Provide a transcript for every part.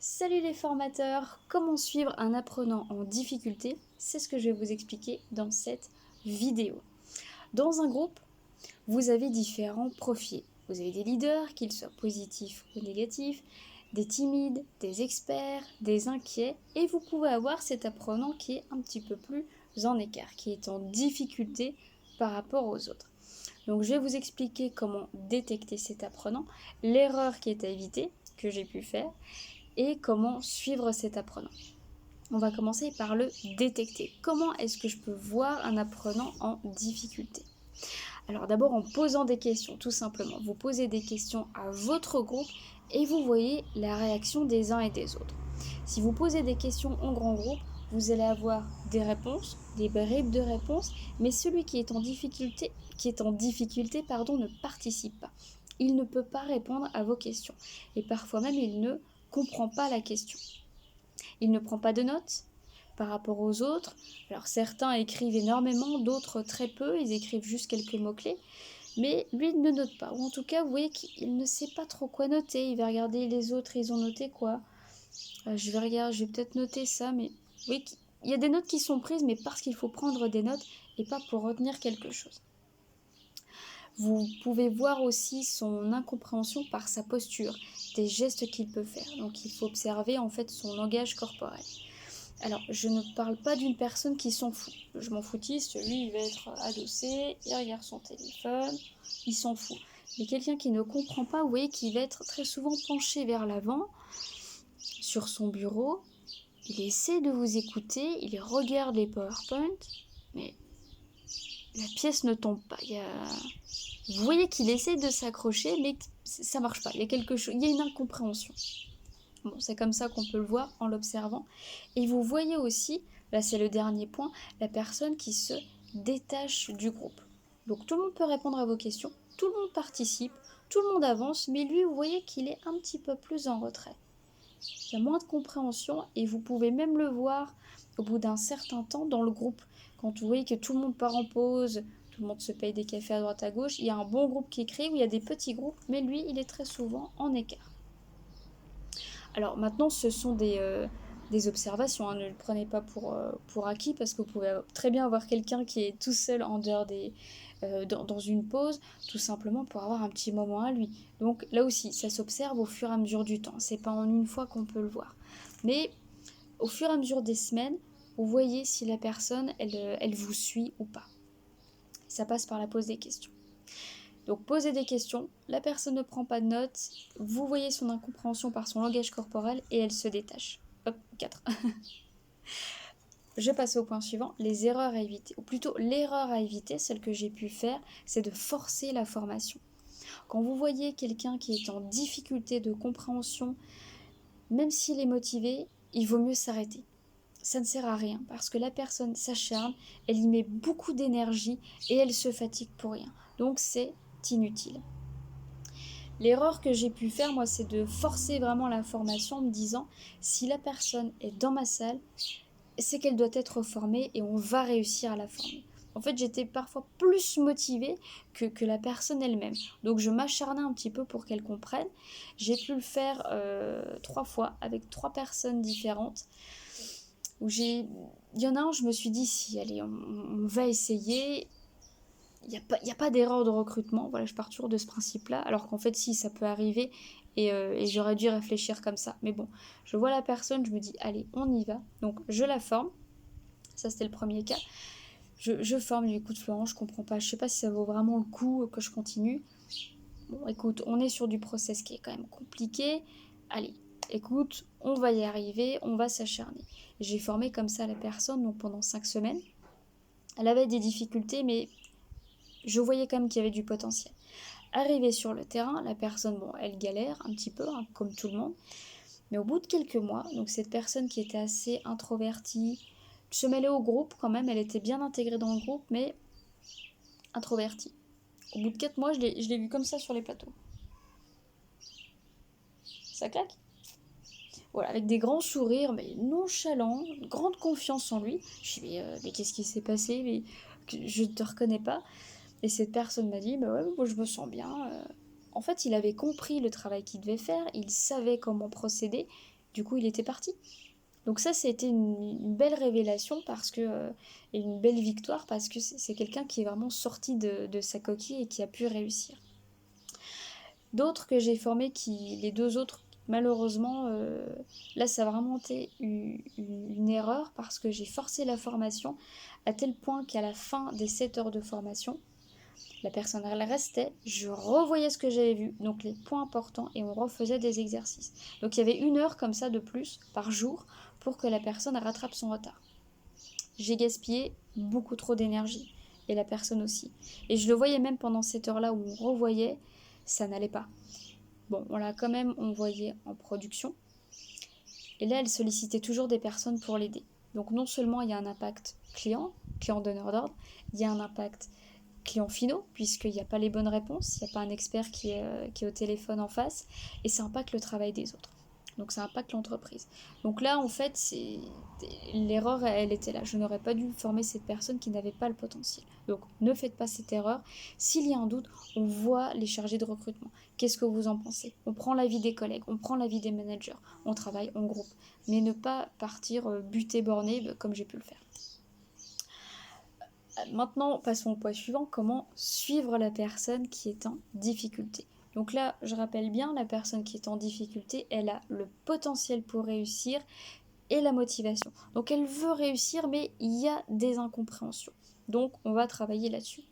Salut les formateurs, comment suivre un apprenant en difficulté? C'est ce que je vais vous expliquer dans cette vidéo. Dans un groupe, vous avez différents profils. Vous avez des leaders, qu'ils soient positifs ou négatifs, des timides, des experts, des inquiets, et vous pouvez avoir cet apprenant qui est un petit peu plus en écart, qui est en difficulté par rapport aux autres. Donc je vais vous expliquer comment détecter cet apprenant, l'erreur qui est à éviter, que j'ai pu faire, et comment suivre cet apprenant. On va commencer par le détecter. Comment est-ce que je peux voir un apprenant en difficulté? Alors d'abord en posant des questions, tout simplement. Vous posez des questions à votre groupe et vous voyez la réaction des uns et des autres. Si vous posez des questions en grand groupe, vous allez avoir des réponses, des bribes de réponses, mais celui qui est en difficulté, ne participe pas. Il ne peut pas répondre à vos questions. Et parfois même, il ne comprend pas la question. Il ne prend pas de notes par rapport aux autres. Alors certains écrivent énormément, d'autres très peu, ils écrivent juste quelques mots-clés, mais lui il ne note pas. Ou en tout cas, vous voyez qu'il ne sait pas trop quoi noter. Il va regarder les autres, ils ont noté quoi. Je vais peut-être noter ça, mais vous voyez qu'il y a des notes qui sont prises, mais parce qu'il faut prendre des notes et pas pour retenir quelque chose. Vous pouvez voir aussi son incompréhension par sa posture, des gestes qu'il peut faire. Donc il faut observer en fait son langage corporel. Alors je ne parle pas d'une personne qui s'en fout. Je m'en foutiste, lui il va être adossé, il regarde son téléphone, il s'en fout. Mais quelqu'un qui ne comprend pas, vous voyez qu'il va être très souvent penché vers l'avant, sur son bureau, il essaie de vous écouter, il regarde les PowerPoint, mais la pièce ne tombe pas. Vous voyez qu'il essaie de s'accrocher, mais ça marche pas. Il y a quelque chose, il y a une incompréhension. Bon, c'est comme ça qu'on peut le voir en l'observant. Et vous voyez aussi, là c'est le dernier point, la personne qui se détache du groupe. Donc tout le monde peut répondre à vos questions, tout le monde participe, tout le monde avance, mais lui, vous voyez qu'il est un petit peu plus en retrait. Il y a moins de compréhension et vous pouvez même le voir au bout d'un certain temps dans le groupe. Quand vous voyez que tout le monde part en pause, tout le monde se paye des cafés à droite à gauche, il y a un bon groupe qui est créé, où il y a des petits groupes, mais lui, il est très souvent en écart. Alors maintenant, ce sont des observations, hein, ne le prenez pas pour acquis, parce que vous pouvez très bien avoir quelqu'un qui est tout seul en dehors dans une pause, tout simplement pour avoir un petit moment à lui. Donc là aussi, ça s'observe au fur et à mesure du temps, c'est pas en une fois qu'on peut le voir. Mais au fur et à mesure des semaines, vous voyez si la personne, elle vous suit ou pas. Ça passe par la pose des questions. Donc posez des questions, la personne ne prend pas de notes, vous voyez son incompréhension par son langage corporel et elle se détache. Hop, 4. Je passe au point suivant, les erreurs à éviter. Ou plutôt l'erreur à éviter, celle que j'ai pu faire, c'est de forcer la formation. Quand vous voyez quelqu'un qui est en difficulté de compréhension, même s'il est motivé, il vaut mieux s'arrêter. Ça ne sert à rien parce que la personne s'acharne, elle y met beaucoup d'énergie et elle se fatigue pour rien. Donc c'est inutile. L'erreur que j'ai pu faire, moi, c'est de forcer vraiment la formation en me disant, si la personne est dans ma salle, c'est qu'elle doit être formée et on va réussir à la former. En fait, j'étais parfois plus motivée que la personne elle-même. Donc, je m'acharnais un petit peu pour qu'elle comprenne. J'ai pu le faire 3 fois avec 3 personnes différentes. Il y en a un, je me suis dit, si, allez, on va essayer. Il n'y a pas d'erreur de recrutement. Voilà, je pars toujours de ce principe-là. Alors qu'en fait, si, ça peut arriver. Et j'aurais dû réfléchir comme ça. Mais bon, je vois la personne, je me dis, allez, on y va. Donc, je la forme. Ça, c'était le premier cas. Je forme, du coup, Florent, je comprends pas. Je sais pas si ça vaut vraiment le coup que je continue. Bon, écoute, on est sur du process qui est quand même compliqué. Allez, écoute, on va y arriver, on va s'acharner. J'ai formé comme ça la personne, donc pendant 5 semaines. Elle avait des difficultés, mais je voyais quand même qu'il y avait du potentiel. Arrivée sur le terrain, la personne, bon, elle galère un petit peu, hein, comme tout le monde. Mais au bout de quelques mois, donc cette personne qui était assez introvertie, se mêlait au groupe quand même, elle était bien intégrée dans le groupe, mais introvertie. Au bout de 4 mois, je l'ai vue comme ça sur les plateaux. Ça claque. Voilà, avec des grands sourires, mais nonchalants, grande confiance en lui. Je dis, mais qu'est-ce qui s'est passé, mais je ne te reconnais pas. Et cette personne m'a dit, bah ouais, moi je me sens bien. En fait, il avait compris le travail qu'il devait faire, il savait comment procéder, Du coup, il était parti. Donc ça, c'était une belle révélation et une belle victoire parce que c'est quelqu'un qui est vraiment sorti de sa coquille et qui a pu réussir. D'autres que j'ai formés, les deux autres, malheureusement, là, ça a vraiment été une erreur parce que j'ai forcé la formation à tel point qu'à la fin des 7 heures de formation, la personne elle restait, je revoyais ce que j'avais vu, donc les points importants, et on refaisait des exercices. Donc il y avait 1 heure comme ça de plus par jour pour que la personne rattrape son retard. J'ai gaspillé beaucoup trop d'énergie, et la personne aussi. Et je le voyais même pendant cette heure-là où on revoyait, ça n'allait pas. Bon, on l'a quand même envoyée en production, et là elle sollicitait toujours des personnes pour l'aider. Donc non seulement il y a un impact client donneur d'ordre, il y a un impact clients finaux, puisqu'il n'y a pas les bonnes réponses, il n'y a pas un expert qui est au téléphone en face, et ça impacte le travail des autres. Donc ça impacte l'entreprise. Donc là, en fait, l'erreur, elle était là. Je n'aurais pas dû former cette personne qui n'avait pas le potentiel. Donc ne faites pas cette erreur. S'il y a un doute, on voit les chargés de recrutement. Qu'est-ce que vous en pensez? On prend l'avis des collègues, on prend l'avis des managers, on travaille en groupe. Mais ne pas partir buté borné comme j'ai pu le faire. Maintenant, passons au point suivant, comment suivre la personne qui est en difficulté. Donc là, je rappelle bien, la personne qui est en difficulté, elle a le potentiel pour réussir et la motivation. Donc elle veut réussir, mais il y a des incompréhensions. Donc on va travailler là-dessus.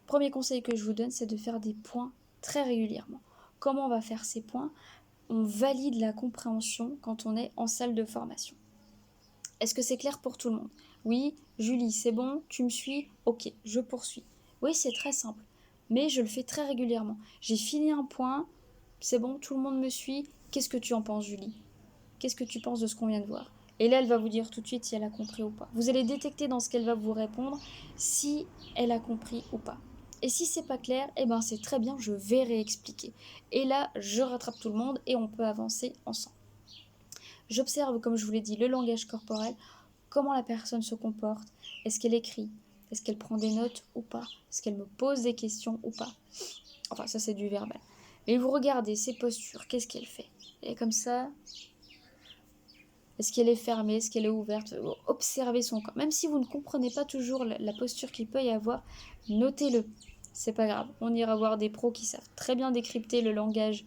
Premier conseil que je vous donne, c'est de faire des points très régulièrement. Comment on va faire ces points? On valide la compréhension quand on est en salle de formation. Est-ce que c'est clair pour tout le monde? Oui, Julie, c'est bon, tu me suis? Ok, je poursuis. Oui, c'est très simple, mais je le fais très régulièrement. J'ai fini un point, c'est bon, tout le monde me suit. Qu'est-ce que tu en penses, Julie? Qu'est-ce que tu penses de ce qu'on vient de voir? Et là, elle va vous dire tout de suite si elle a compris ou pas. Vous allez détecter dans ce qu'elle va vous répondre si elle a compris ou pas. Et si c'est pas clair, eh ben c'est très bien, je vais réexpliquer. Et là, je rattrape tout le monde et on peut avancer ensemble. J'observe, comme je vous l'ai dit, le langage corporel, comment la personne se comporte, est-ce qu'elle écrit, est-ce qu'elle prend des notes ou pas, est-ce qu'elle me pose des questions ou pas. Enfin, ça c'est du verbal. Mais vous regardez ses postures, qu'est-ce qu'elle fait? Et comme ça, est-ce qu'elle est fermée, est-ce qu'elle est ouverte? Observez son corps. Même si vous ne comprenez pas toujours la posture qu'il peut y avoir, notez-le. C'est pas grave. On ira voir des pros qui savent très bien décrypter le langage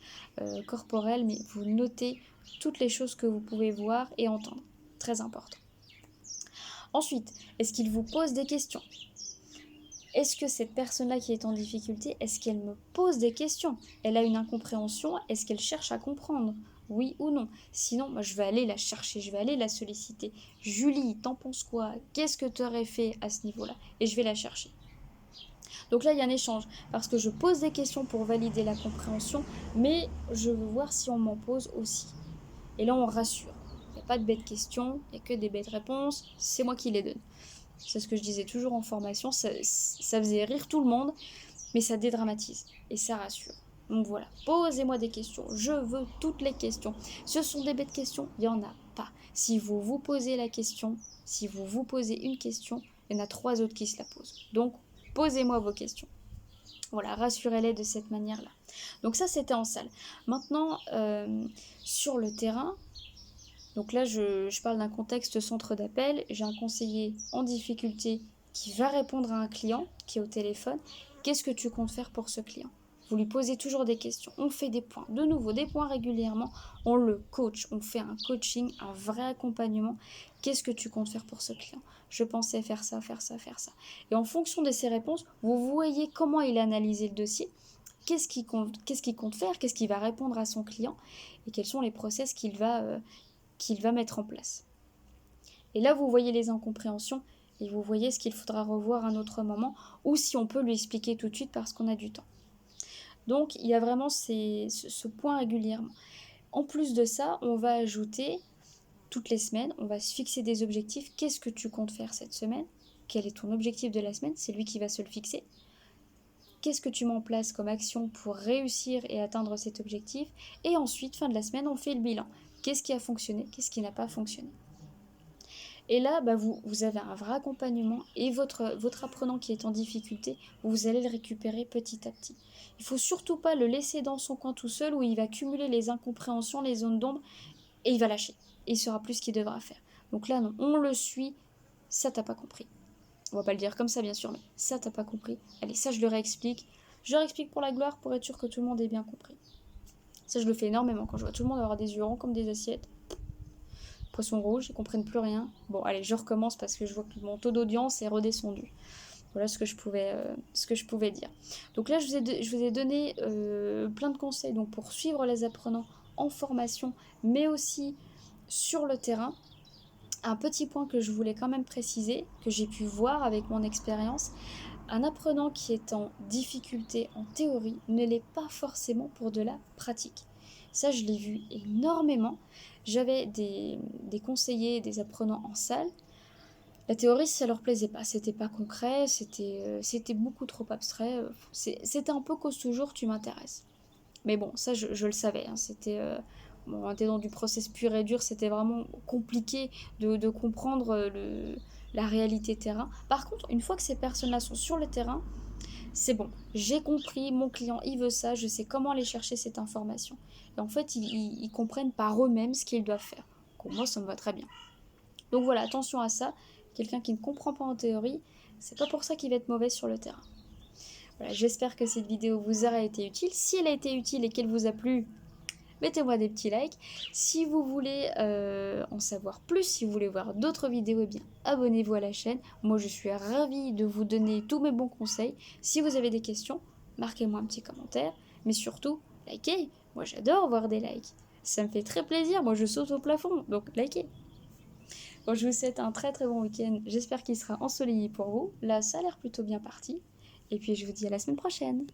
corporel, mais vous notez toutes les choses que vous pouvez voir et entendre. Très important. Ensuite, est-ce qu'il vous pose des questions? Est-ce que cette personne-là qui est en difficulté, est-ce qu'elle me pose des questions? Elle a une incompréhension, est-ce qu'elle cherche à comprendre? Oui ou non? Sinon, moi, je vais aller la chercher, je vais aller la solliciter. Julie, t'en penses quoi? Qu'est-ce que tu aurais fait à ce niveau-là? Et je vais la chercher. Donc là, il y a un échange, parce que je pose des questions pour valider la compréhension, mais je veux voir si on m'en pose aussi. Et là, on rassure. Il n'y a pas de bêtes questions, il n'y a que des bêtes réponses, c'est moi qui les donne. C'est ce que je disais toujours en formation, ça faisait rire tout le monde, mais ça dédramatise et ça rassure. Donc voilà, posez-moi des questions, je veux toutes les questions. Ce sont des bêtes questions, il n'y en a pas. Si vous vous posez la question, si vous vous posez une question, il y en a 3 autres qui se la posent. Donc, posez-moi vos questions. Voilà, rassurez-les de cette manière-là. Donc ça, c'était en salle. Maintenant, sur le terrain, donc là, je parle d'un contexte centre d'appel. J'ai un conseiller en difficulté qui va répondre à un client qui est au téléphone. Qu'est-ce que tu comptes faire pour ce client? Vous lui posez toujours des questions. On fait des points. De nouveau, des points régulièrement. On le coach. On fait un coaching, un vrai accompagnement. Qu'est-ce que tu comptes faire pour ce client? Je pensais faire ça, faire ça, faire ça. Et en fonction de ses réponses, vous voyez comment il a analysé le dossier. Qu'est-ce qu'il compte faire? Qu'est-ce qu'il va répondre à son client? Et quels sont les process qu'il va mettre en place. Et là, vous voyez les incompréhensions et vous voyez ce qu'il faudra revoir à un autre moment ou si on peut lui expliquer tout de suite parce qu'on a du temps. Donc, il y a vraiment ce point régulièrement. En plus de ça, on va ajouter toutes les semaines, on va se fixer des objectifs. Qu'est-ce que tu comptes faire cette semaine? Quel est ton objectif de la semaine? C'est lui qui va se le fixer. Qu'est-ce que tu mets en place comme action pour réussir et atteindre cet objectif? Et ensuite, fin de la semaine, on fait le bilan. Qu'est-ce qui a fonctionné? Qu'est-ce qui n'a pas fonctionné? Et là, vous avez un vrai accompagnement et votre apprenant qui est en difficulté, vous allez le récupérer petit à petit. Il ne faut surtout pas le laisser dans son coin tout seul où il va cumuler les incompréhensions, les zones d'ombre. et il va lâcher. Et il saura plus ce qu'il devra faire. Donc là, non, on le suit, ça t'as pas compris. On va pas le dire comme ça, bien sûr, mais ça t'as pas compris. Allez, ça je le réexplique. Je le réexplique pour la gloire, pour être sûr que tout le monde ait bien compris. Ça, je le fais énormément quand je vois tout le monde avoir des yeux ronds comme des assiettes. Poisson rouge, ils comprennent plus rien. Bon, allez, je recommence parce que je vois que mon taux d'audience est redescendu. Voilà ce que je pouvais dire. Donc là, je vous ai donné plein de conseils donc pour suivre les apprenants en formation, mais aussi sur le terrain. Un petit point que je voulais quand même préciser, que j'ai pu voir avec mon expérience, un apprenant qui est en difficulté en théorie ne l'est pas forcément pour de la pratique. Ça, je l'ai vu énormément. J'avais des conseillers, des apprenants en salle. La théorie, ça leur plaisait pas. C'était pas concret, c'était beaucoup trop abstrait. C'était un peu cause toujours, tu m'intéresses. Mais bon, ça, je le savais. Hein. Bon, on était dans du process pur et dur. C'était vraiment compliqué de comprendre la réalité terrain. Par contre, une fois que ces personnes-là sont sur le terrain, c'est bon. J'ai compris, mon client, il veut ça. Je sais comment aller chercher cette information. Et en fait, ils comprennent par eux-mêmes ce qu'ils doivent faire. Donc, moi, ça me va très bien. Donc voilà, attention à ça. Quelqu'un qui ne comprend pas en théorie, c'est pas pour ça qu'il va être mauvais sur le terrain. Voilà, j'espère que cette vidéo vous aura été utile. Si elle a été utile et qu'elle vous a plu, mettez-moi des petits likes. Si vous voulez en savoir plus, si vous voulez voir d'autres vidéos, eh bien abonnez-vous à la chaîne. Moi, je suis ravie de vous donner tous mes bons conseils. Si vous avez des questions, marquez-moi un petit commentaire. Mais surtout, likez. Moi, j'adore voir des likes. Ça me fait très plaisir. Moi, je saute au plafond. Donc, likez. Bon, je vous souhaite un très très bon week-end. J'espère qu'il sera ensoleillé pour vous. Là, ça a l'air plutôt bien parti. Et puis, je vous dis à la semaine prochaine.